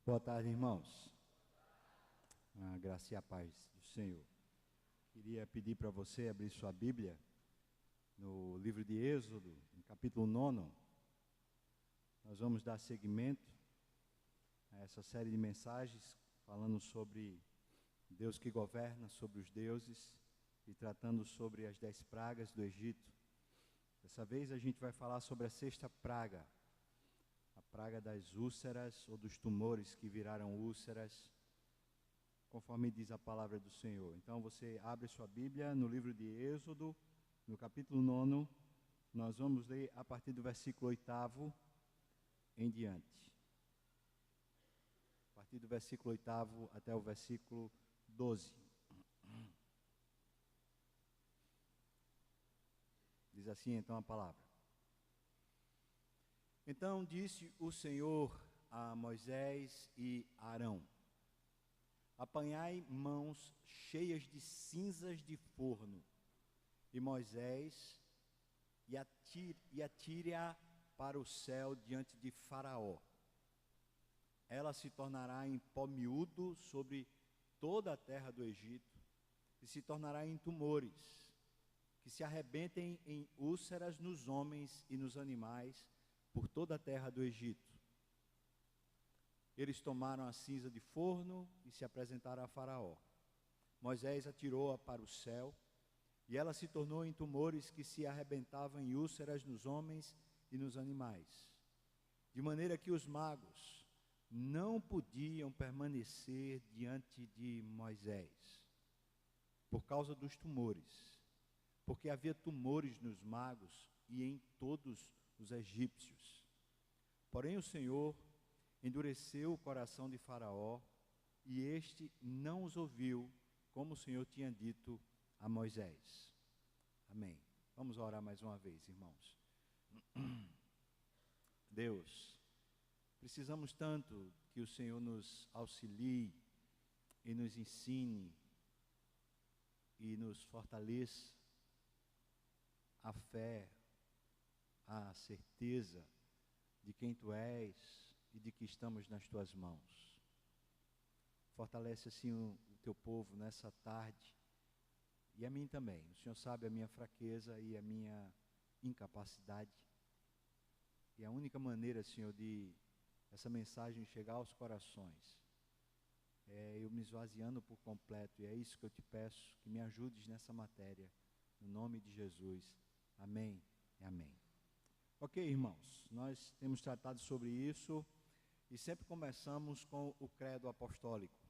Boa tarde, irmãos. A graça e a paz do Senhor. Queria pedir para você abrir sua Bíblia no livro de Êxodo, no capítulo 9. Nós vamos dar seguimento a essa série de mensagens falando sobre Deus que governa, sobre os deuses e tratando sobre as 10 pragas do Egito. Dessa vez a gente vai falar sobre a sexta praga, a praga das úlceras ou dos tumores que viraram úlceras, conforme diz a palavra do Senhor. Então você abre sua Bíblia no livro de Êxodo, no capítulo 9, nós vamos ler a partir do versículo 8 em diante. A partir do versículo 8 até o versículo 12. Diz assim então a palavra. Então disse o Senhor a Moisés e Arão: apanhai mãos cheias de cinzas de forno, e Moisés, e atire-a para o céu diante de Faraó. Ela se tornará em pó miúdo sobre toda a terra do Egito, e se tornará em tumores, que se arrebentem em úlceras nos homens e nos animais, por toda a terra do Egito. Eles tomaram a cinza de forno e se apresentaram a Faraó. Moisés atirou-a para o céu, e ela se tornou em tumores que se arrebentavam em úlceras nos homens e nos animais. De maneira que os magos não podiam permanecer diante de Moisés, por causa dos tumores, porque havia tumores nos magos e em todos os egípcios. Porém o Senhor endureceu o coração de Faraó, e este não os ouviu, como o Senhor tinha dito a Moisés. Amém. Vamos orar mais uma vez, irmãos. Deus, precisamos tanto que o Senhor nos auxilie e nos ensine e nos fortaleça a fé, a certeza de quem Tu és e de que estamos nas Tuas mãos. Fortalece assim o Teu povo nessa tarde e a mim também. O Senhor sabe a minha fraqueza e a minha incapacidade, e a única maneira, Senhor, de essa mensagem chegar aos corações é eu me esvaziando por completo, e é isso que eu te peço, que me ajudes nessa matéria, no nome de Jesus. Amém e amém. Ok, irmãos, nós temos tratado sobre isso e sempre começamos com o credo apostólico.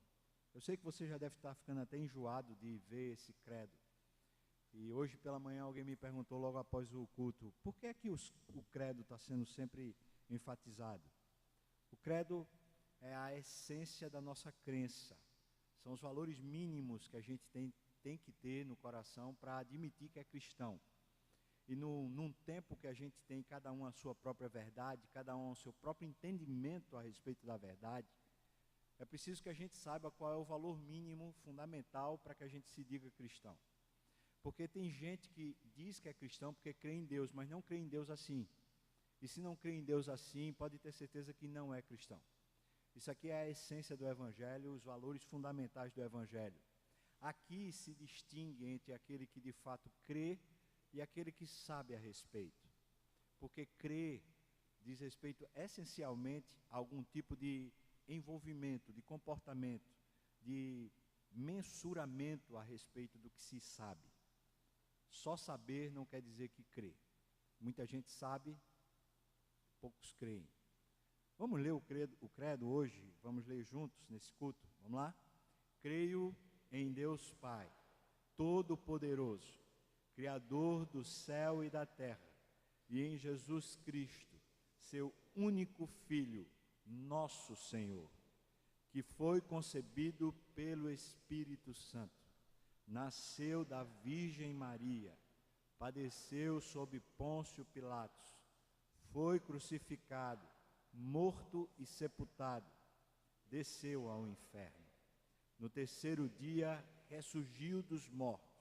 Eu sei que você já deve estar ficando até enjoado de ver esse credo. E hoje pela manhã alguém me perguntou logo após o culto: por que é que o credo está sendo sempre enfatizado? O credo é a essência da nossa crença. São os valores mínimos que a gente tem que ter no coração para admitir que é cristão. E num tempo que a gente tem cada um a sua própria verdade, cada um o seu próprio entendimento a respeito da verdade, é preciso que a gente saiba qual é o valor mínimo fundamental para que a gente se diga cristão. Porque tem gente que diz que é cristão porque crê em Deus, mas não crê em Deus assim. E se não crê em Deus assim, pode ter certeza que não é cristão. Isso aqui é a essência do Evangelho, os valores fundamentais do Evangelho. Aqui se distingue entre aquele que de fato crê e aquele que sabe a respeito. Porque crer diz respeito essencialmente a algum tipo de envolvimento, de comportamento, de mensuramento a respeito do que se sabe. Só saber não quer dizer que crê. Muita gente sabe, poucos creem. Vamos ler o credo hoje? Vamos ler juntos nesse culto? Vamos lá? Creio em Deus Pai, Todo-Poderoso, Criador do céu e da terra, e em Jesus Cristo, seu único Filho, nosso Senhor, que foi concebido pelo Espírito Santo, nasceu da Virgem Maria, padeceu sob Pôncio Pilatos, foi crucificado, morto e sepultado, desceu ao inferno. No terceiro dia ressurgiu dos mortos,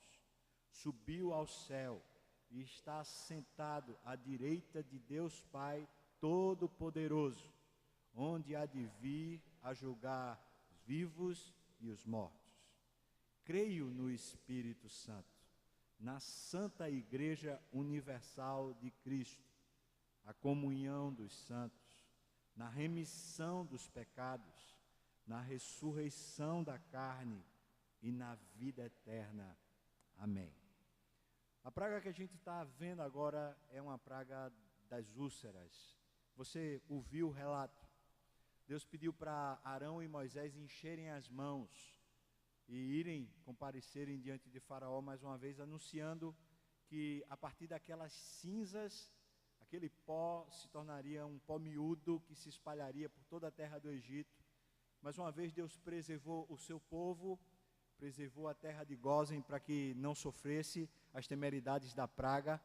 subiu ao céu e está sentado à direita de Deus Pai Todo-Poderoso, onde há de vir a julgar os vivos e os mortos. Creio no Espírito Santo, na Santa Igreja Universal de Cristo, a comunhão dos santos, na remissão dos pecados, na ressurreição da carne e na vida eterna. Amém. A praga que a gente está vendo agora é uma praga das úlceras. Você ouviu o relato? Deus pediu para Arão e Moisés encherem as mãos e irem comparecerem diante de Faraó mais uma vez, anunciando que a partir daquelas cinzas, aquele pó se tornaria um pó miúdo que se espalharia por toda a terra do Egito. Mais uma vez Deus preservou o seu povo, preservou a terra de Gósen para que não sofresse as temeridades da praga,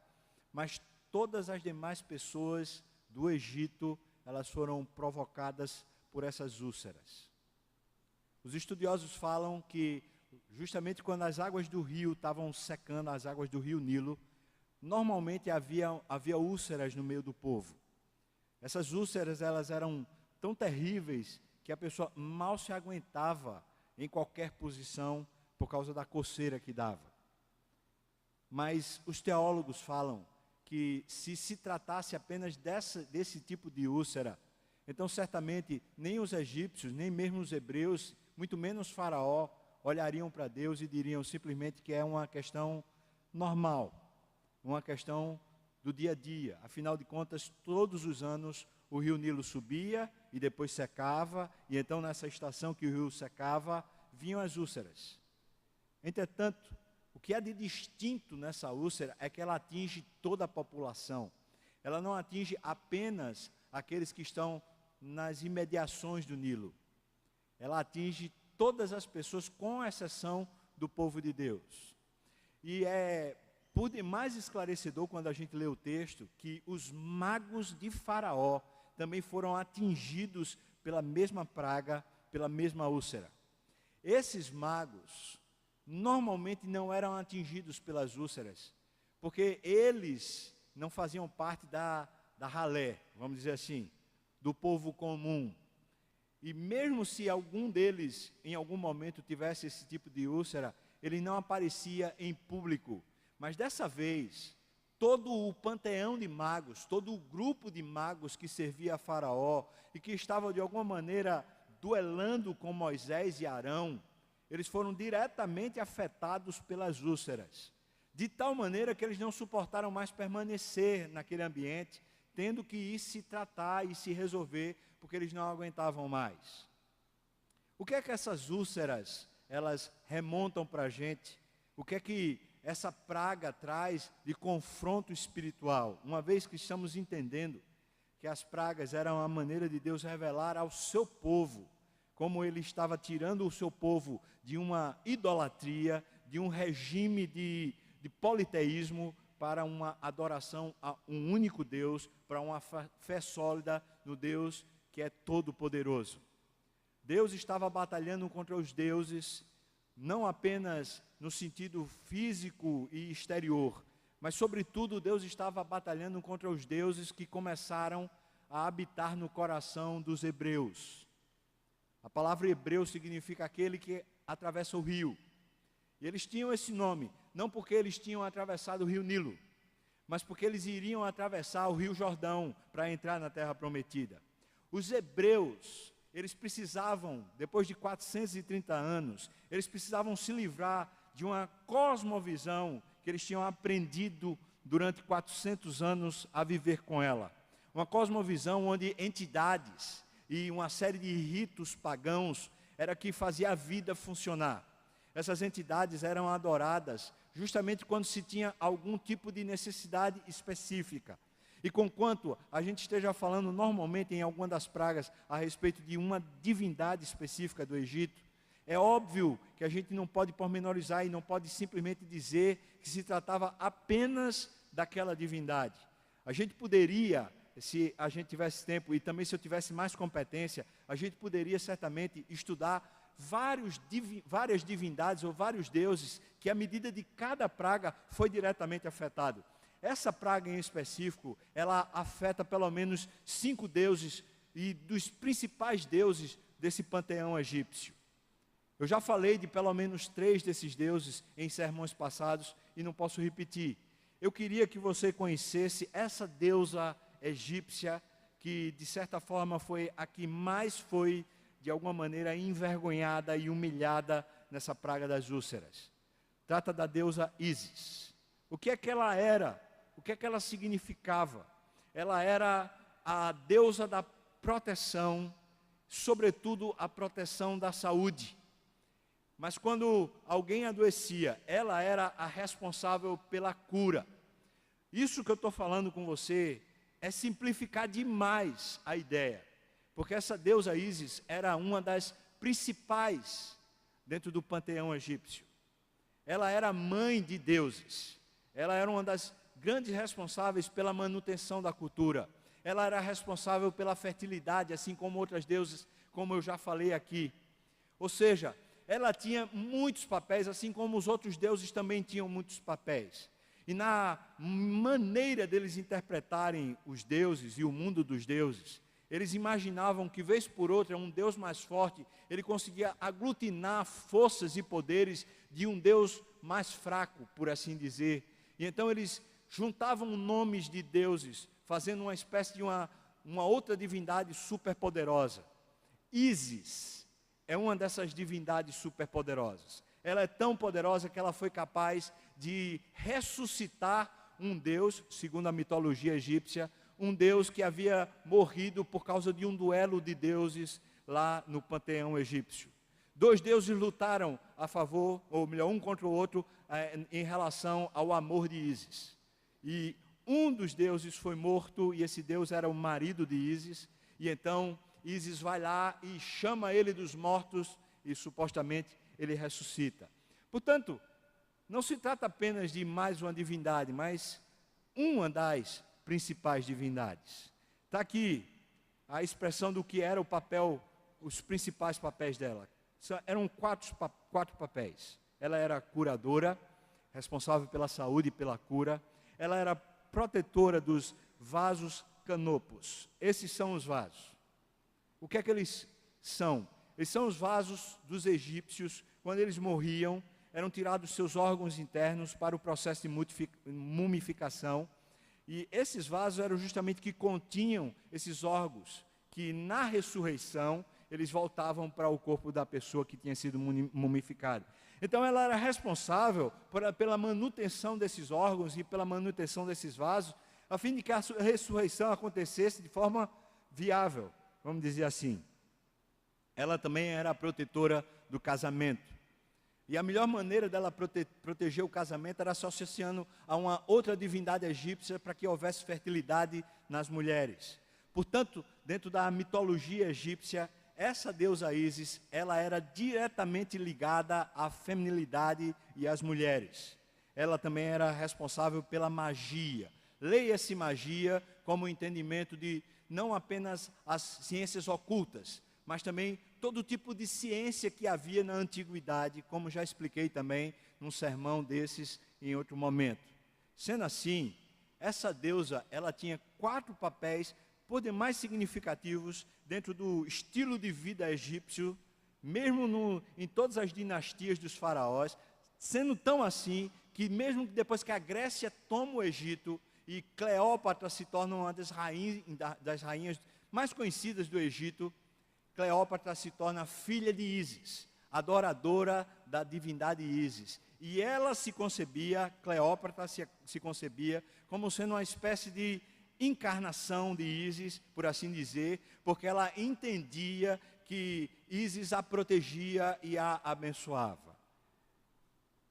mas todas as demais pessoas do Egito, elas foram provocadas por essas úlceras. Os estudiosos falam que justamente quando as águas do rio estavam secando, as águas do rio Nilo, normalmente havia úlceras no meio do povo. Essas úlceras, elas eram tão terríveis que a pessoa mal se aguentava em qualquer posição por causa da coceira que dava. Mas os teólogos falam que se tratasse apenas desse tipo de úlcera, então certamente nem os egípcios, nem mesmo os hebreus, muito menos Faraó, olhariam para Deus e diriam simplesmente que é uma questão normal, uma questão do dia a dia. Afinal de contas, todos os anos o rio Nilo subia e depois secava, e então nessa estação que o rio secava, vinham as úlceras. Entretanto, o que há de distinto nessa úlcera é que ela atinge toda a população. Ela não atinge apenas aqueles que estão nas imediações do Nilo. Ela atinge todas as pessoas, com exceção do povo de Deus. E é por demais esclarecedor quando a gente lê o texto que os magos de Faraó também foram atingidos pela mesma praga, pela mesma úlcera. Esses magos normalmente não eram atingidos pelas úlceras, porque eles não faziam parte da ralé, vamos dizer assim, do povo comum. E mesmo se algum deles, em algum momento, tivesse esse tipo de úlcera, ele não aparecia em público. Mas dessa vez, todo o panteão de magos, todo o grupo de magos que servia a Faraó e que estavam de alguma maneira duelando com Moisés e Arão, eles foram diretamente afetados pelas úlceras, de tal maneira que eles não suportaram mais permanecer naquele ambiente, tendo que ir se tratar e se resolver, porque eles não aguentavam mais. O que é que essas úlceras, elas remontam para a gente? O que é que essa praga traz de confronto espiritual? Uma vez que estamos entendendo que as pragas eram a maneira de Deus revelar ao seu povo, como Ele estava tirando o seu povo de uma idolatria, de um regime de politeísmo, para uma adoração a um único Deus, para uma fé sólida no Deus que é todo-poderoso. Deus estava batalhando contra os deuses, não apenas no sentido físico e exterior, mas sobretudo Deus estava batalhando contra os deuses que começaram a habitar no coração dos hebreus. A palavra hebreu significa aquele que atravessa o rio. E eles tinham esse nome, não porque eles tinham atravessado o rio Nilo, mas porque eles iriam atravessar o rio Jordão para entrar na terra prometida. Os hebreus, eles precisavam, depois de 430 anos, eles precisavam se livrar de uma cosmovisão que eles tinham aprendido durante 400 anos a viver com ela. Uma cosmovisão onde entidades e uma série de ritos pagãos era que fazia a vida funcionar. Essas entidades eram adoradas justamente quando se tinha algum tipo de necessidade específica. E conquanto a gente esteja falando normalmente em alguma das pragas a respeito de uma divindade específica do Egito, é óbvio que a gente não pode pormenorizar e não pode simplesmente dizer que se tratava apenas daquela divindade. A gente poderia, se a gente tivesse tempo e também se eu tivesse mais competência, a gente poderia certamente estudar várias divindades ou vários deuses que à medida de cada praga foi diretamente afetado. Essa praga em específico, ela afeta pelo menos 5 deuses, e dos principais deuses desse panteão egípcio. Eu já falei de pelo menos 3 desses deuses em sermões passados e não posso repetir. Eu queria que você conhecesse essa deusa egípcia que, de certa forma, foi a que mais foi, de alguma maneira, envergonhada e humilhada nessa praga das úlceras. Trata da deusa Ísis. O que é que ela era? O que é que ela significava? Ela era a deusa da proteção, sobretudo a proteção da saúde. Mas quando alguém adoecia, ela era a responsável pela cura. Isso que eu estou falando com você é simplificar demais a ideia, porque essa deusa Ísis era uma das principais dentro do panteão egípcio. Ela era mãe de deuses, ela era uma das grandes responsáveis pela manutenção da cultura, ela era responsável pela fertilidade, assim como outras deusas, como eu já falei aqui. Ou seja, ela tinha muitos papéis, assim como os outros deuses também tinham muitos papéis. E na maneira deles interpretarem os deuses e o mundo dos deuses, eles imaginavam que, vez por outra, um Deus mais forte, ele conseguia aglutinar forças e poderes de um Deus mais fraco, por assim dizer. E então eles juntavam nomes de deuses, fazendo uma espécie de uma outra divindade superpoderosa. Ísis é uma dessas divindades superpoderosas. Ela é tão poderosa que ela foi capaz de ressuscitar um Deus, segundo a mitologia egípcia, um Deus que havia morrido por causa de um duelo de deuses lá no panteão egípcio. 2 deuses lutaram a favor, ou melhor, um contra o outro, em relação ao amor de Ísis. E um dos deuses foi morto, e esse deus era o marido de Ísis, e então Ísis vai lá e chama ele dos mortos, e supostamente ele ressuscita. Portanto, não se trata apenas de mais uma divindade, mas uma das principais divindades. Está aqui a expressão do que era o papel, os principais papéis dela. Eram quatro papéis. Ela era curadora, responsável pela saúde e pela cura. Ela era protetora dos vasos canopos. Esses são os vasos. O que é que eles são? Eles são os vasos dos egípcios. Quando eles morriam, eram tirados seus órgãos internos para o processo de mumificação. E esses vasos eram justamente que continham esses órgãos, que na ressurreição eles voltavam para o corpo da pessoa que tinha sido mumificada. Então ela era responsável pela manutenção desses órgãos e pela manutenção desses vasos, a fim de que a ressurreição acontecesse de forma viável, vamos dizer assim. Ela também era a protetora do casamento. E a melhor maneira dela proteger o casamento era se associando a uma outra divindade egípcia para que houvesse fertilidade nas mulheres. Portanto, dentro da mitologia egípcia, essa deusa Ísis, ela era diretamente ligada à feminilidade e às mulheres. Ela também era responsável pela magia. Leia-se magia como o entendimento de não apenas as ciências ocultas, mas também todo tipo de ciência que havia na antiguidade, como já expliquei também num sermão desses em outro momento. Sendo assim, essa deusa, ela tinha 4 papéis, por demais significativos, dentro do estilo de vida egípcio, mesmo em todas as dinastias dos faraós, sendo tão assim, que mesmo depois que a Grécia toma o Egito, e Cleópatra se torna uma das rainhas mais conhecidas do Egito, Cleópatra se torna filha de Ísis, adoradora da divindade Ísis. E ela se concebia, Cleópatra se concebia, como sendo uma espécie de encarnação de Ísis, por assim dizer, porque ela entendia que Ísis a protegia e a abençoava.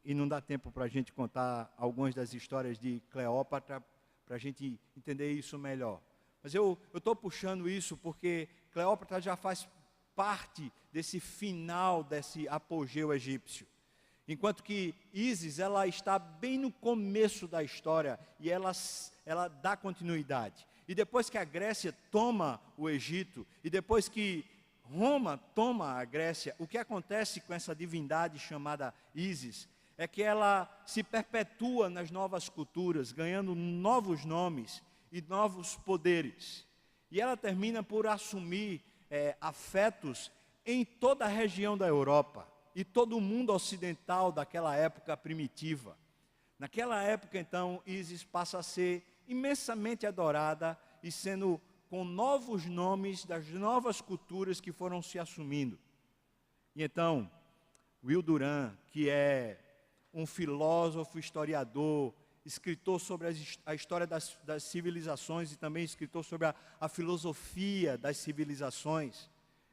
E não dá tempo para a gente contar algumas das histórias de Cleópatra, para a gente entender isso melhor. Mas eu estou puxando isso porque Cleópatra já faz parte desse final, desse apogeu egípcio. Enquanto que Ísis, ela está bem no começo da história e ela dá continuidade. E depois que a Grécia toma o Egito, e depois que Roma toma a Grécia, o que acontece com essa divindade chamada Ísis é que ela se perpetua nas novas culturas, ganhando novos nomes e novos poderes. E ela termina por assumir afetos em toda a região da Europa e todo o mundo ocidental daquela época primitiva. Naquela época, então, Ísis passa a ser imensamente adorada e sendo com novos nomes das novas culturas que foram se assumindo. E então, Will Durant, que é um filósofo, historiador, escritor sobre a história das civilizações e também escritor sobre a filosofia das civilizações,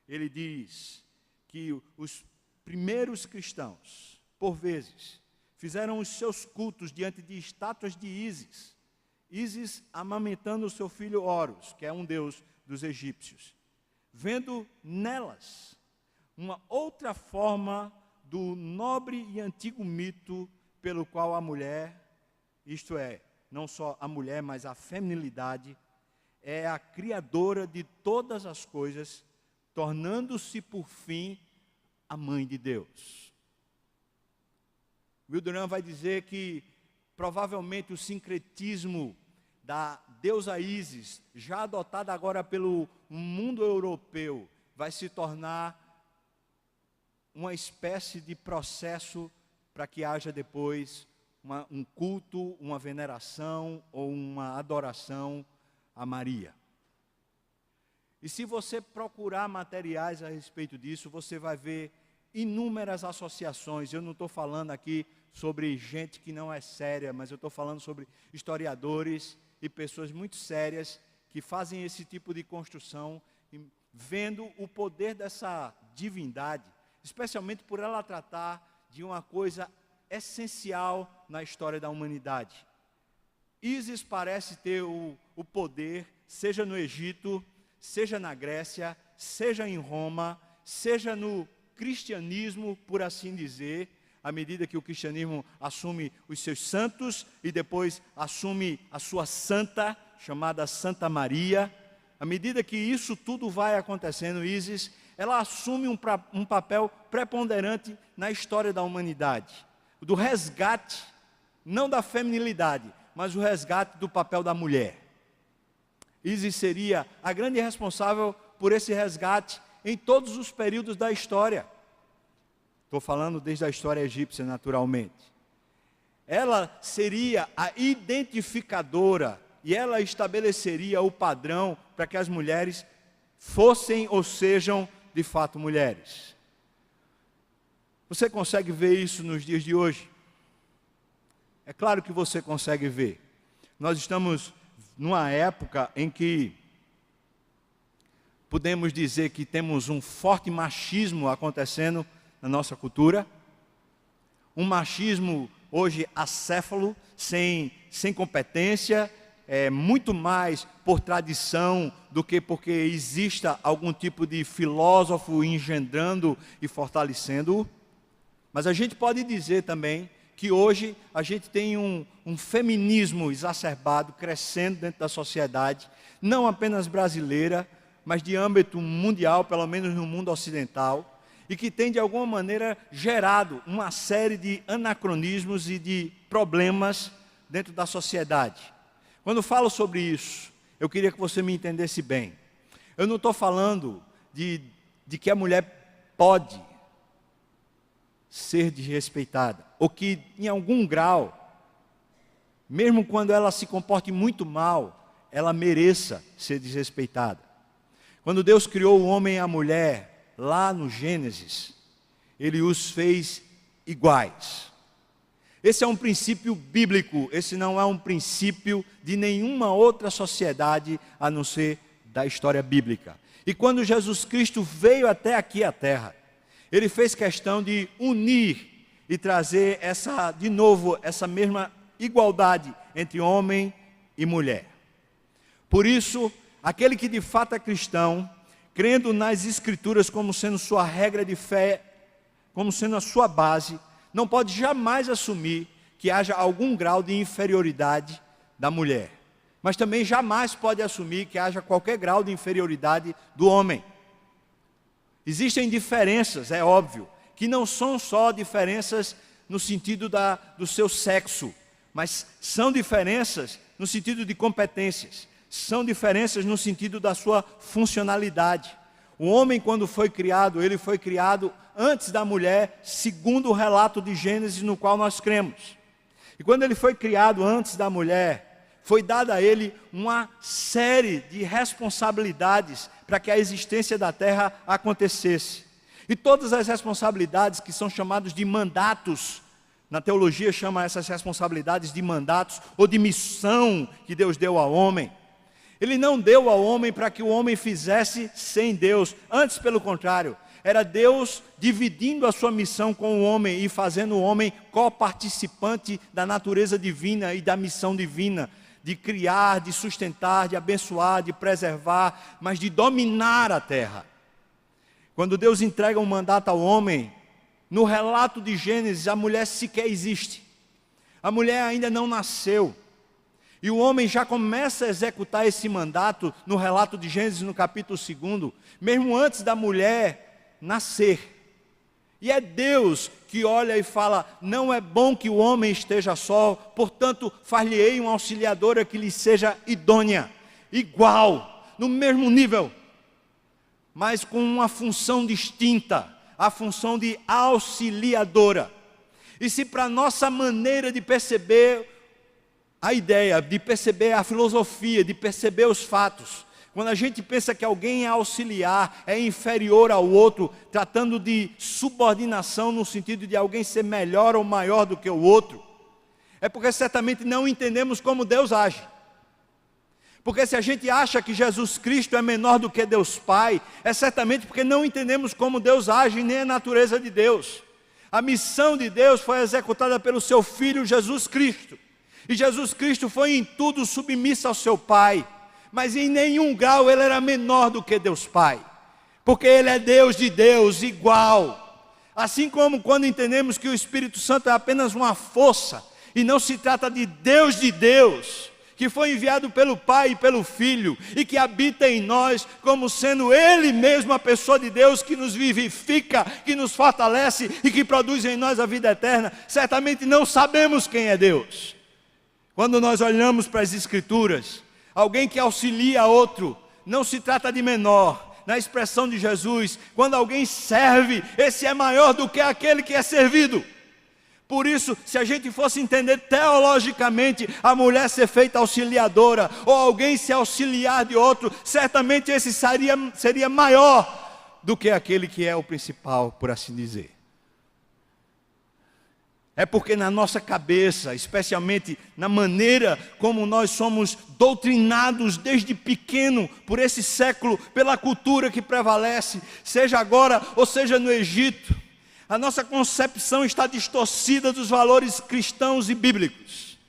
ele diz que os primeiros cristãos, por vezes, fizeram os seus cultos diante de estátuas de Ísis. Ísis amamentando o seu filho Horus, que é um deus dos egípcios, vendo nelas uma outra forma do nobre e antigo mito pelo qual a mulher, isto é, não só a mulher, mas a feminilidade, é a criadora de todas as coisas, tornando-se, por fim, a mãe de Deus. Will Durant vai dizer que, provavelmente, o sincretismo da deusa Ísis, já adotada agora pelo mundo europeu, vai se tornar uma espécie de processo para que haja depois um culto, uma veneração ou uma adoração a Maria. E se você procurar materiais a respeito disso, você vai ver inúmeras associações. Eu não estou falando aqui sobre gente que não é séria, mas eu estou falando sobre historiadores e pessoas muito sérias que fazem esse tipo de construção, vendo o poder dessa divindade, especialmente por ela tratar de uma coisa essencial na história da humanidade. Ísis parece ter o poder, seja no Egito, seja na Grécia, seja em Roma, seja no cristianismo, por assim dizer, à medida que o cristianismo assume os seus santos e depois assume a sua santa, chamada Santa Maria. À medida que isso tudo vai acontecendo, Ísis, ela assume um papel preponderante na história da humanidade, do resgate, não da feminilidade, mas o resgate do papel da mulher. Ísis seria a grande responsável por esse resgate em todos os períodos da história. Estou falando desde a história egípcia, naturalmente. Ela seria a identificadora e ela estabeleceria o padrão para que as mulheres fossem ou sejam de fato mulheres. Você consegue ver isso nos dias de hoje? É claro que você consegue ver. Nós estamos numa época em que podemos dizer que temos um forte machismo acontecendo na nossa cultura. Um machismo hoje acéfalo, sem competência, muito mais por tradição do que porque exista algum tipo de filósofo engendrando e fortalecendo-o. Mas a gente pode dizer também que hoje a gente tem um feminismo exacerbado, crescendo dentro da sociedade, não apenas brasileira, mas de âmbito mundial, pelo menos no mundo ocidental, e que tem de alguma maneira gerado uma série de anacronismos e de problemas dentro da sociedade. Quando falo sobre isso, eu queria que você me entendesse bem. Eu não estou falando de que a mulher pode ser desrespeitada, ou que em algum grau, mesmo quando ela se comporte muito mal, ela mereça ser desrespeitada. Quando Deus criou o homem e a mulher, lá no Gênesis, Ele os fez iguais. Esse é um princípio bíblico, esse não é um princípio de nenhuma outra sociedade, a não ser da história bíblica. E quando Jesus Cristo veio até aqui à Terra, Ele fez questão de unir e trazer de novo, essa mesma igualdade entre homem e mulher. Por isso, aquele que de fato é cristão, crendo nas Escrituras como sendo sua regra de fé, como sendo a sua base, não pode jamais assumir que haja algum grau de inferioridade da mulher. Mas também jamais pode assumir que haja qualquer grau de inferioridade do homem. Existem diferenças, é óbvio, que não são só diferenças no sentido do seu sexo, mas são diferenças no sentido de competências, são diferenças no sentido da sua funcionalidade. O homem, quando foi criado, ele foi criado antes da mulher, segundo o relato de Gênesis, no qual nós cremos. E quando ele foi criado antes da mulher, foi dada a ele uma série de responsabilidades para que a existência da terra acontecesse. E todas as responsabilidades que são chamadas de mandatos, na teologia chama essas responsabilidades de mandatos ou de missão que Deus deu ao homem. Ele não deu ao homem para que o homem fizesse sem Deus, antes pelo contrário, era Deus dividindo a sua missão com o homem e fazendo o homem coparticipante da natureza divina e da missão divina, de criar, de sustentar, de abençoar, de preservar, mas de dominar a terra. Quando Deus entrega um mandato ao homem, no relato de Gênesis, a mulher sequer existe. A mulher ainda não nasceu. E o homem já começa a executar esse mandato no relato de Gênesis, no capítulo 2, mesmo antes da mulher nascer. E é Deus que olha e fala: não é bom que o homem esteja só, portanto, far-lhe-ei uma auxiliadora que lhe seja idônea, igual, no mesmo nível, mas com uma função distinta, a função de auxiliadora. E se para nossa maneira de perceber a ideia, de perceber a filosofia, de perceber os fatos, quando a gente pensa que alguém é auxiliar, é inferior ao outro, tratando de subordinação no sentido de alguém ser melhor ou maior do que o outro, é porque certamente não entendemos como Deus age. Porque se a gente acha que Jesus Cristo é menor do que Deus Pai, é certamente porque não entendemos como Deus age, nem a natureza de Deus. A missão de Deus foi executada pelo seu Filho Jesus Cristo. E Jesus Cristo foi em tudo submisso ao seu Pai. Mas em nenhum grau ele era menor do que Deus Pai. Porque ele é Deus de Deus, igual. Assim como quando entendemos que o Espírito Santo é apenas uma força, e não se trata de Deus, que foi enviado pelo Pai e pelo Filho, e que habita em nós, como sendo Ele mesmo a pessoa de Deus, que nos vivifica, que nos fortalece, e que produz em nós a vida eterna, certamente não sabemos quem é Deus. Quando nós olhamos para as Escrituras, alguém que auxilia outro, não se trata de menor. Na expressão de Jesus, quando alguém serve, esse é maior do que aquele que é servido. Por isso, se a gente fosse entender teologicamente a mulher ser feita auxiliadora, ou alguém se auxiliar de outro, certamente esse seria maior do que aquele que é o principal, por assim dizer. É porque na nossa cabeça, especialmente na maneira como nós somos doutrinados desde pequeno por esse século, pela cultura que prevalece, seja agora ou seja no Egito, a nossa concepção está distorcida dos valores cristãos e bíblicos.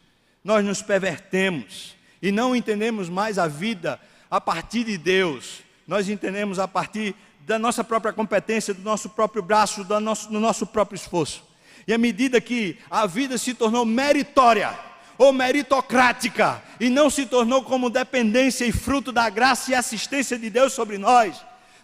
Nós nos pervertemos e não entendemos mais a vida a partir de Deus. Nós entendemos a partir da nossa própria competência, do nosso próprio braço, do nosso próprio esforço. E à medida que a vida se tornou meritória ou meritocrática e não se tornou como dependência e fruto da graça e assistência de Deus sobre nós,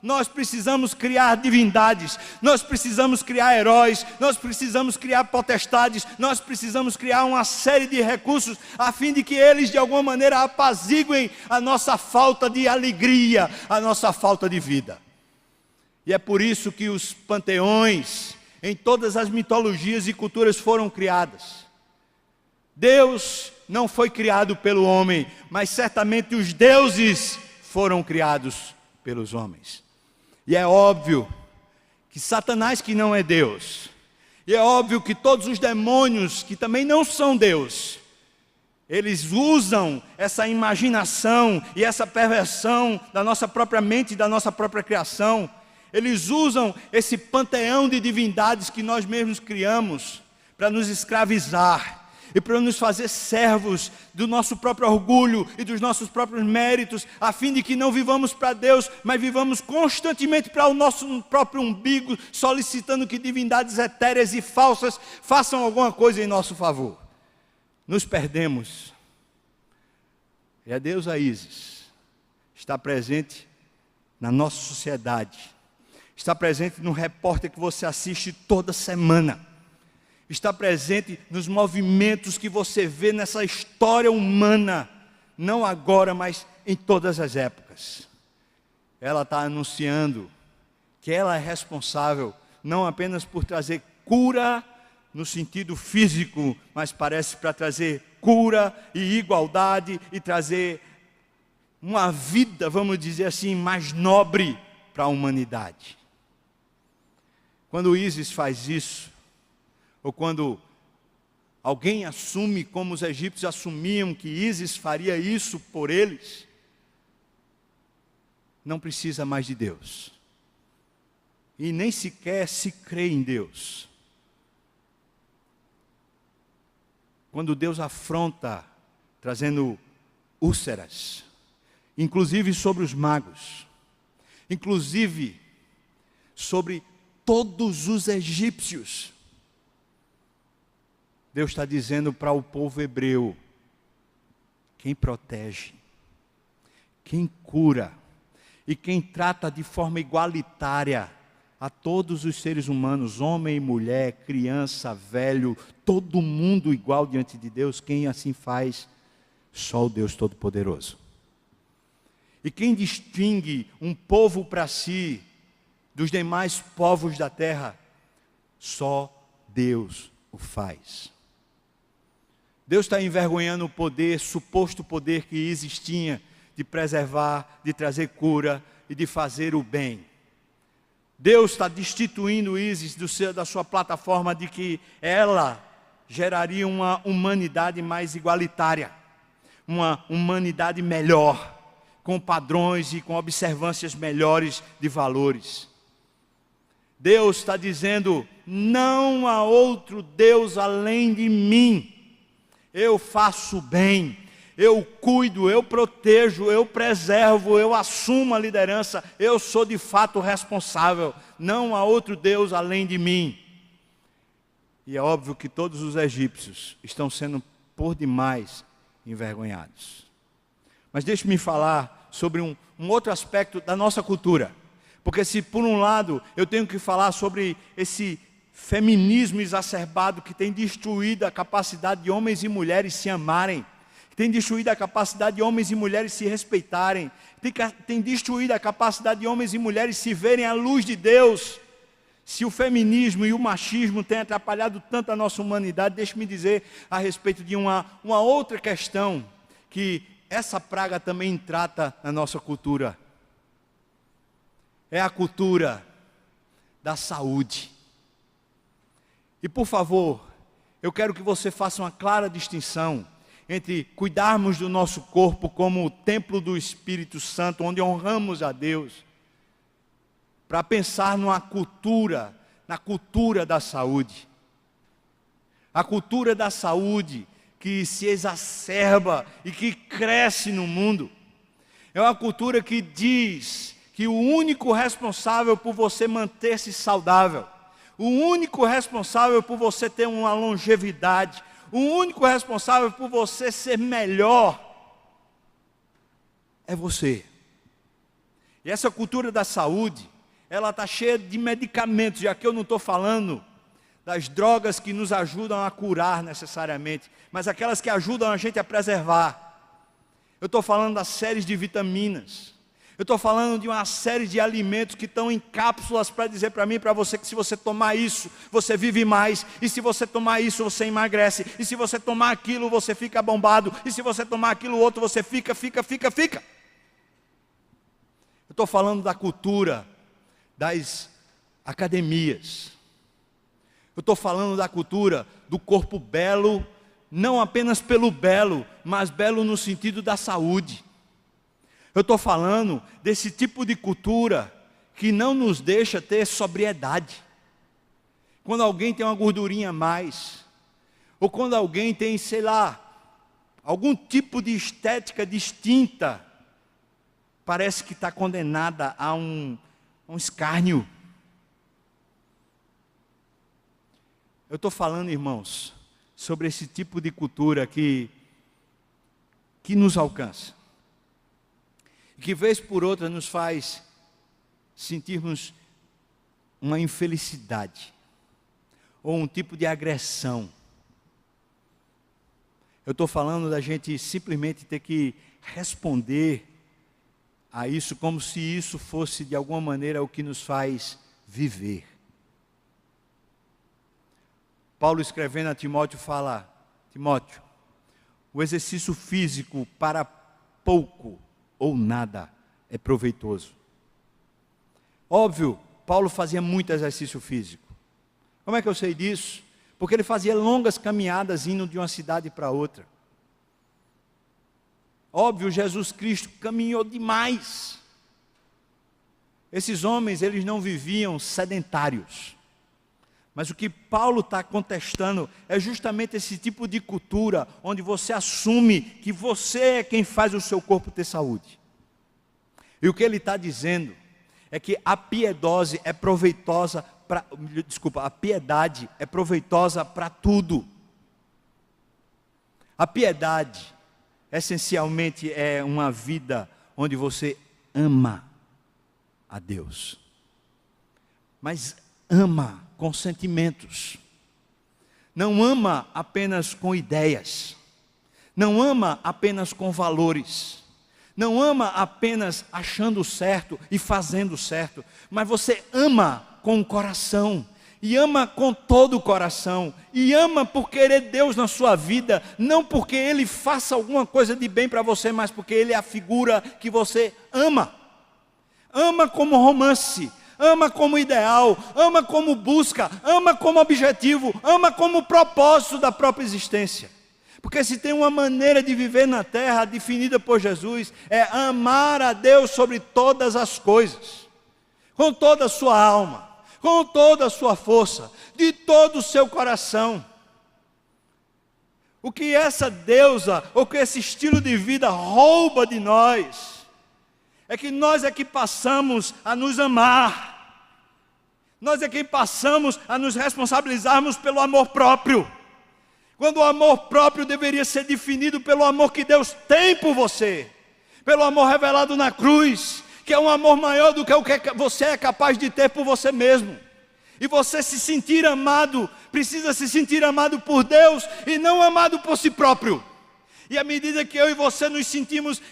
nós precisamos criar divindades, nós precisamos criar heróis, nós precisamos criar potestades, nós precisamos criar uma série de recursos a fim de que eles de alguma maneira apaziguem a nossa falta de alegria, a nossa falta de vida. E é por isso que os panteões em todas as mitologias e culturas foram criadas. Deus não foi criado pelo homem, mas certamente os deuses foram criados pelos homens. E é óbvio que Satanás, que não é Deus, e é óbvio que todos os demônios, que também não são Deus, eles usam essa imaginação e essa perversão da nossa própria mente e da nossa própria criação. Eles usam esse panteão de divindades que nós mesmos criamos para nos escravizar e para nos fazer servos do nosso próprio orgulho e dos nossos próprios méritos, a fim de que não vivamos para Deus, mas vivamos constantemente para o nosso próprio umbigo, solicitando que divindades etéreas e falsas façam alguma coisa em nosso favor. Nos perdemos. E a deusa Ísis está presente na nossa sociedade. Está presente no repórter que você assiste toda semana. Está presente nos movimentos que você vê nessa história humana. Não agora, mas em todas as épocas. Ela está anunciando que ela é responsável não apenas por trazer cura no sentido físico, mas parece para trazer cura e igualdade e trazer uma vida, vamos dizer assim, mais nobre para a humanidade. Quando o ISIS faz isso, ou quando alguém assume, como os egípcios assumiam que ISIS faria isso por eles, não precisa mais de Deus. E nem sequer se crê em Deus. Quando Deus afronta, trazendo úlceras, inclusive sobre os magos, inclusive sobre todos os egípcios, Deus está dizendo para o povo hebreu: quem protege, quem cura e quem trata de forma igualitária a todos os seres humanos, homem e mulher, criança, velho, todo mundo igual diante de Deus, quem assim faz? Só o Deus Todo-Poderoso. E quem distingue um povo para si dos demais povos da terra? Só Deus o faz. Deus está envergonhando o poder, suposto poder que existia de preservar, de trazer cura e de fazer o bem. Deus está destituindo o ISIS da sua plataforma de que ela geraria uma humanidade mais igualitária, uma humanidade melhor, com padrões e com observâncias melhores de valores. Deus está dizendo: não há outro Deus além de mim. Eu faço bem, eu cuido, eu protejo, eu preservo, eu assumo a liderança, eu sou de fato responsável. Não há outro Deus além de mim. E é óbvio que todos os egípcios estão sendo por demais envergonhados. Mas deixe-me falar sobre um outro aspecto da nossa cultura. Porque se por um lado eu tenho que falar sobre esse feminismo exacerbado que tem destruído a capacidade de homens e mulheres se amarem, que tem destruído a capacidade de homens e mulheres se respeitarem, tem destruído a capacidade de homens e mulheres se verem à luz de Deus. Se o feminismo e o machismo têm atrapalhado tanto a nossa humanidade, deixe-me dizer a respeito de uma outra questão que essa praga também trata na nossa cultura. É a cultura da saúde. E por favor, eu quero que você faça uma clara distinção entre cuidarmos do nosso corpo como o templo do Espírito Santo, onde honramos a Deus, para pensar na cultura da saúde. A cultura da saúde que se exacerba e que cresce no mundo. É uma cultura que diz que o único responsável por você manter-se saudável, o único responsável por você ter uma longevidade, o único responsável por você ser melhor, é você. E essa cultura da saúde, ela está cheia de medicamentos, já que eu não estou falando das drogas que nos ajudam a curar necessariamente, mas aquelas que ajudam a gente a preservar. Eu estou falando das séries de vitaminas. Eu estou falando de uma série de alimentos que estão em cápsulas para dizer para mim e para você que se você tomar isso, você vive mais. E se você tomar isso, você emagrece. E se você tomar aquilo, você fica bombado. E se você tomar aquilo outro, você fica. Eu estou falando da cultura das academias. Eu estou falando da cultura do corpo belo, não apenas pelo belo, mas belo no sentido da saúde. Eu estou falando desse tipo de cultura que não nos deixa ter sobriedade. Quando alguém tem uma gordurinha a mais, ou quando alguém tem, sei lá, algum tipo de estética distinta, parece que está condenada a um escárnio. Eu estou falando, irmãos, sobre esse tipo de cultura que nos alcança. Que vez por outra nos faz sentirmos uma infelicidade, ou um tipo de agressão. Eu estou falando da gente simplesmente ter que responder a isso como se isso fosse de alguma maneira o que nos faz viver. Paulo, escrevendo a Timóteo, fala: Timóteo, o exercício físico para pouco ou nada é proveitoso. Óbvio, Paulo fazia muito exercício físico. Como é que eu sei disso? Porque ele fazia longas caminhadas indo de uma cidade para outra. Óbvio, Jesus Cristo caminhou demais. Esses homens, eles não viviam sedentários. Mas o que Paulo está contestando é justamente esse tipo de cultura, onde você assume que você é quem faz o seu corpo ter saúde. E o que ele está dizendo é que a piedade é proveitosa para tudo. A piedade, essencialmente, é uma vida onde você ama a Deus. Mas ama com sentimentos. Não ama apenas com ideias. Não ama apenas com valores. Não ama apenas achando certo e fazendo certo. Mas você ama com o coração. E ama com todo o coração. E ama por querer Deus na sua vida. Não porque Ele faça alguma coisa de bem para você, mas porque Ele é a figura que você ama. Ama como romance. Ama como ideal, ama como busca, ama como objetivo, ama como propósito da própria existência. Porque se tem uma maneira de viver na terra definida por Jesus, é amar a Deus sobre todas as coisas, com toda a sua alma, com toda a sua força, de todo o seu coração. O que essa deusa, ou que esse estilo de vida rouba de nós, é que nós é que passamos a nos amar. Nós é que passamos a nos responsabilizarmos pelo amor próprio. Quando o amor próprio deveria ser definido pelo amor que Deus tem por você. Pelo amor revelado na cruz, que é um amor maior do que o que você é capaz de ter por você mesmo. E você se sentir amado, precisa se sentir amado por Deus e não amado por si próprio. E à medida que eu e você nos sentimos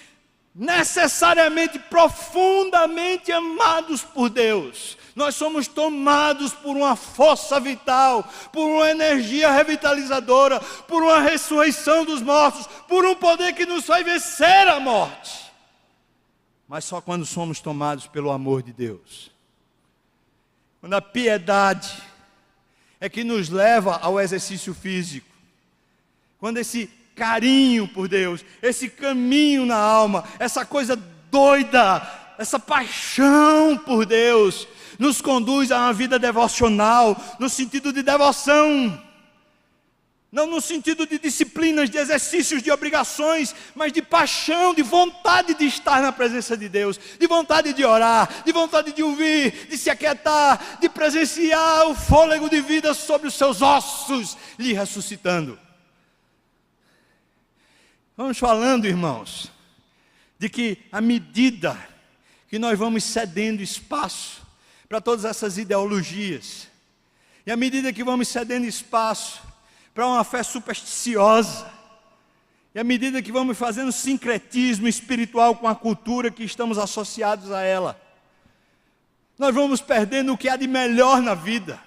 necessariamente, profundamente amados por Deus, nós somos tomados por uma força vital, por uma energia revitalizadora, por uma ressurreição dos mortos, por um poder que nos faz vencer a morte. Mas só quando somos tomados pelo amor de Deus. Quando a piedade é que nos leva ao exercício físico. Quando esse carinho por Deus, esse caminho na alma, essa coisa doida, essa paixão por Deus, nos conduz a uma vida devocional, no sentido de devoção, não no sentido de disciplinas, de exercícios, de obrigações, mas de paixão, de vontade de estar na presença de Deus, de vontade de orar, de vontade de ouvir, de se aquietar, de presenciar o fôlego de vida sobre os seus ossos, lhe ressuscitando. Vamos falando, irmãos, de que à medida que nós vamos cedendo espaço para todas essas ideologias, e à medida que vamos cedendo espaço para uma fé supersticiosa, e à medida que vamos fazendo sincretismo espiritual com a cultura que estamos associados a ela, nós vamos perdendo o que há de melhor na vida: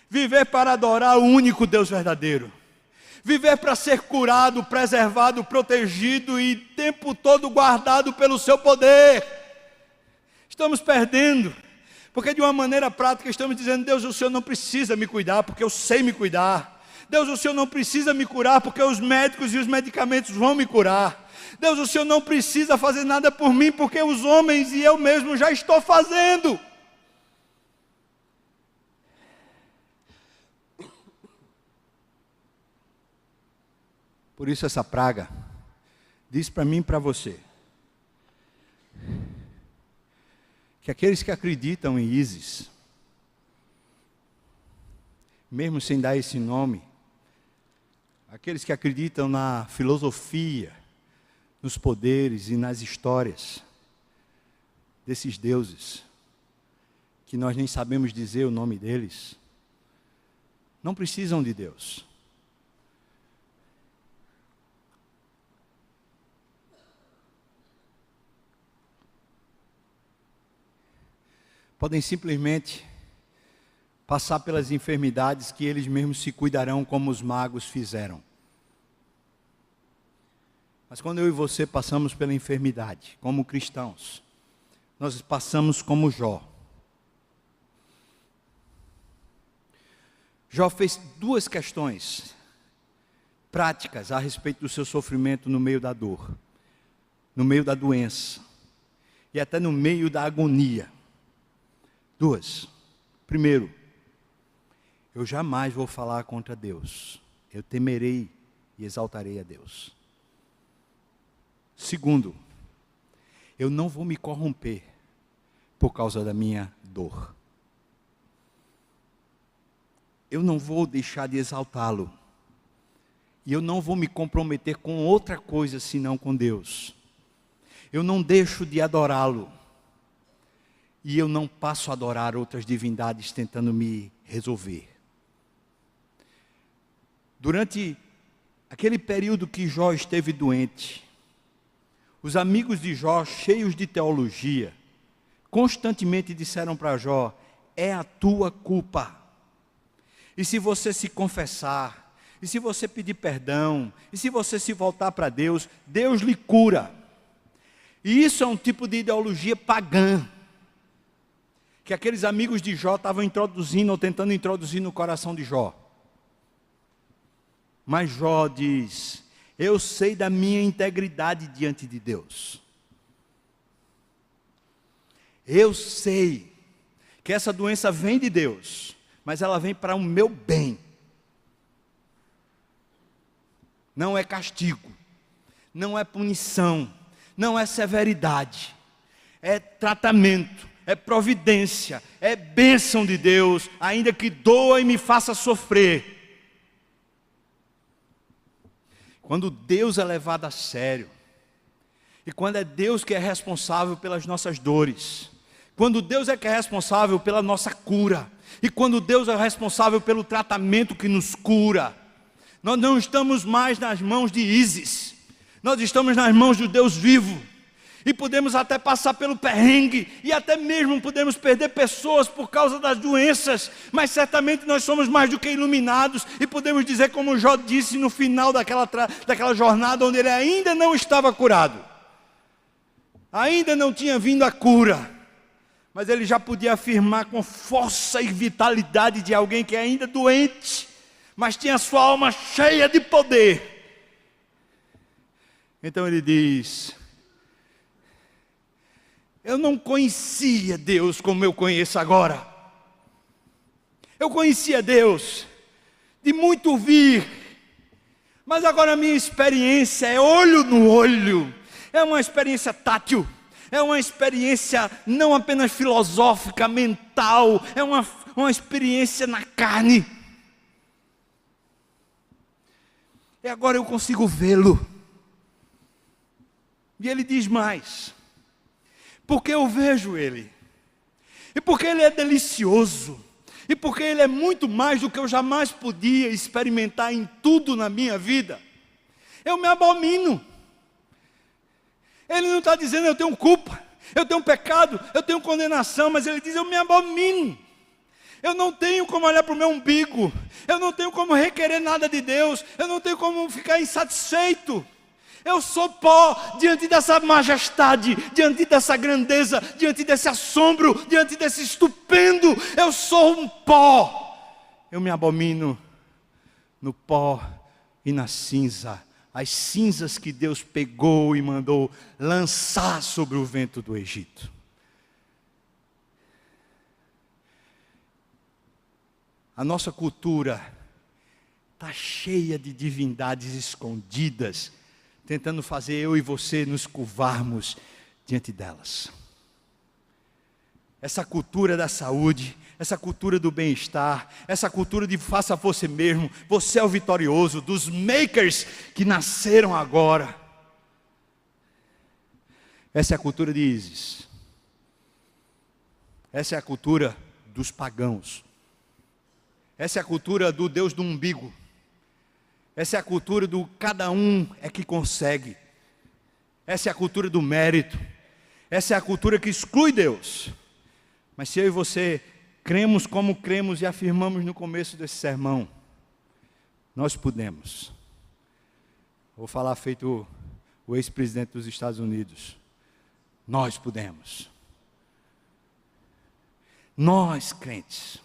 viver para adorar o único Deus verdadeiro. Viver para ser curado, preservado, protegido e o tempo todo guardado pelo seu poder. Estamos perdendo, porque de uma maneira prática estamos dizendo: Deus, o Senhor não precisa me cuidar, porque eu sei me cuidar. Deus, o Senhor não precisa me curar, porque os médicos e os medicamentos vão me curar. Deus, o Senhor não precisa fazer nada por mim, porque os homens e eu mesmo já estou fazendo. Por isso essa praga diz para mim e para você que aqueles que acreditam em ISIS, mesmo sem dar esse nome, aqueles que acreditam na filosofia, nos poderes e nas histórias desses deuses, que nós nem sabemos dizer o nome deles, não precisam de Deus. podem simplesmente passar pelas enfermidades que eles mesmos se cuidarão, como os magos fizeram. Mas quando eu e você passamos pela enfermidade, como cristãos, nós passamos como Jó. Jó fez 2 questões práticas a respeito do seu sofrimento no meio da dor, no meio da doença e até no meio da agonia. 2. Primeiro, eu jamais vou falar contra Deus. Eu temerei e exaltarei a Deus. Segundo, eu não vou me corromper por causa da minha dor. Eu não vou deixar de exaltá-lo. E eu não vou me comprometer com outra coisa senão com Deus. Eu não deixo de adorá-lo. E eu não passo a adorar outras divindades tentando me resolver. Durante aquele período que Jó esteve doente, os amigos de Jó, cheios de teologia, constantemente disseram para Jó: é a tua culpa. E se você se confessar, e se você pedir perdão, e se você se voltar para Deus, Deus lhe cura. E isso é um tipo de ideologia pagã, que aqueles amigos de Jó estavam introduzindo, ou tentando introduzir no coração de Jó. Mas Jó diz: eu sei da minha integridade diante de Deus. Eu sei que essa doença vem de Deus, mas ela vem para o meu bem. Não é castigo, não é punição, não é severidade, é tratamento, é providência, é bênção de Deus, ainda que doa e me faça sofrer. Quando Deus é levado a sério, e quando é Deus que é responsável pelas nossas dores, quando Deus é que é responsável pela nossa cura, e quando Deus é responsável pelo tratamento que nos cura, nós não estamos mais nas mãos de Ísis, nós estamos nas mãos do Deus vivo, e podemos até passar pelo perrengue, e até mesmo podemos perder pessoas por causa das doenças, mas certamente nós somos mais do que iluminados, e podemos dizer como Jó disse no final daquela jornada, onde ele ainda não estava curado, ainda não tinha vindo a cura, mas ele já podia afirmar com força e vitalidade de alguém que é ainda doente, mas tinha sua alma cheia de poder. Então ele diz: eu não conhecia Deus como eu conheço agora. Eu conhecia Deus de muito ouvir, mas agora a minha experiência é olho no olho, é uma experiência tátil, é uma experiência não apenas filosófica, mental, é uma experiência na carne. E agora eu consigo vê-lo. E ele diz mais: porque eu vejo ele, e porque ele é delicioso, e porque ele é muito mais do que eu jamais podia experimentar em tudo na minha vida, eu me abomino. Ele não está dizendo eu tenho culpa, eu tenho pecado, eu tenho condenação, mas ele diz eu me abomino. Eu não tenho como olhar para o meu umbigo, eu não tenho como requerer nada de Deus, eu não tenho como ficar insatisfeito. Eu sou pó diante dessa majestade, diante dessa grandeza, diante desse assombro, diante desse estupendo. Eu sou um pó. Eu me abomino no pó e na cinza. As cinzas que Deus pegou e mandou lançar sobre o vento do Egito. A nossa cultura está cheia de divindades escondidas, tentando fazer eu e você nos curvarmos diante delas. Essa cultura da saúde, essa cultura do bem-estar, essa cultura de faça você mesmo, você é o vitorioso, dos makers que nasceram agora. Essa é a cultura de Ísis. Essa é a cultura dos pagãos. Essa é a cultura do Deus do umbigo. Essa é a cultura do cada um é que consegue. Essa é a cultura do mérito. Essa é a cultura que exclui Deus. Mas se eu e você cremos como cremos e afirmamos no começo desse sermão, nós podemos. Vou falar feito o ex-presidente dos Estados Unidos. Nós podemos. Nós, crentes,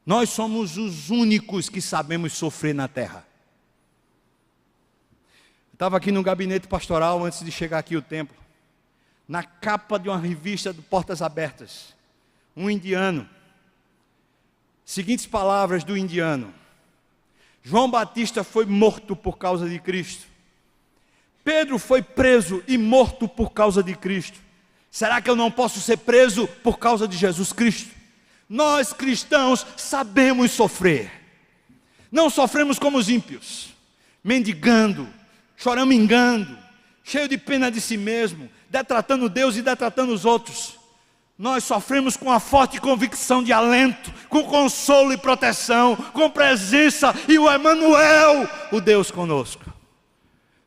nós somos os únicos que sabemos sofrer na terra. Eu estava aqui no gabinete pastoral antes de chegar aqui o templo. Na capa de uma revista do Portas Abertas, um indiano. Seguintes palavras do indiano: João Batista foi morto por causa de Cristo. Pedro foi preso e morto por causa de Cristo. Será que eu não posso ser preso por causa de Jesus Cristo? Nós cristãos sabemos sofrer. Não sofremos como os ímpios, mendigando, choramingando, cheio de pena de si mesmo, detratando Deus e detratando os outros. Nós sofremos com a forte convicção de alento, com consolo e proteção, com presença e o Emanuel, o Deus conosco.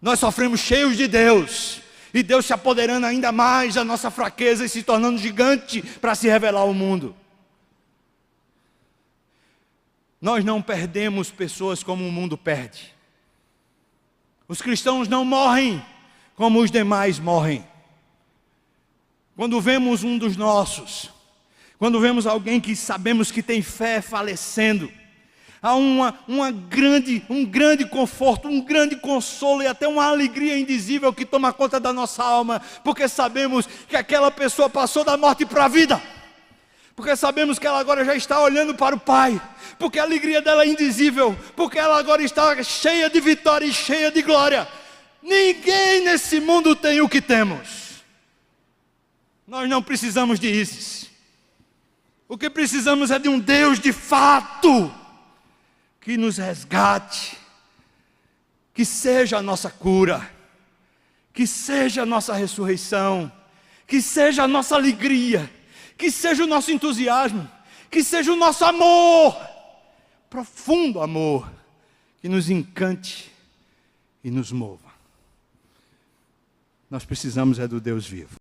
Nós sofremos cheios de Deus, e Deus se apoderando ainda mais da nossa fraqueza e se tornando gigante para se revelar ao mundo. Nós não perdemos pessoas como o mundo perde. Os cristãos não morrem como os demais morrem. Quando vemos um dos nossos, quando vemos alguém que sabemos que tem fé falecendo, há um grande conforto, um grande consolo e até uma alegria indizível que toma conta da nossa alma, porque sabemos que aquela pessoa passou da morte para a vida, porque sabemos que ela agora já está olhando para o Pai, porque a alegria dela é indizível, porque ela agora está cheia de vitória e cheia de glória. Ninguém nesse mundo tem o que temos. Nós não precisamos de ISIS. O que precisamos é de um Deus de fato, que nos resgate, que seja a nossa cura, que seja a nossa ressurreição, que seja a nossa alegria, que seja o nosso entusiasmo, que seja o nosso amor, profundo amor, que nos encante e nos mova. Nós precisamos é do Deus vivo.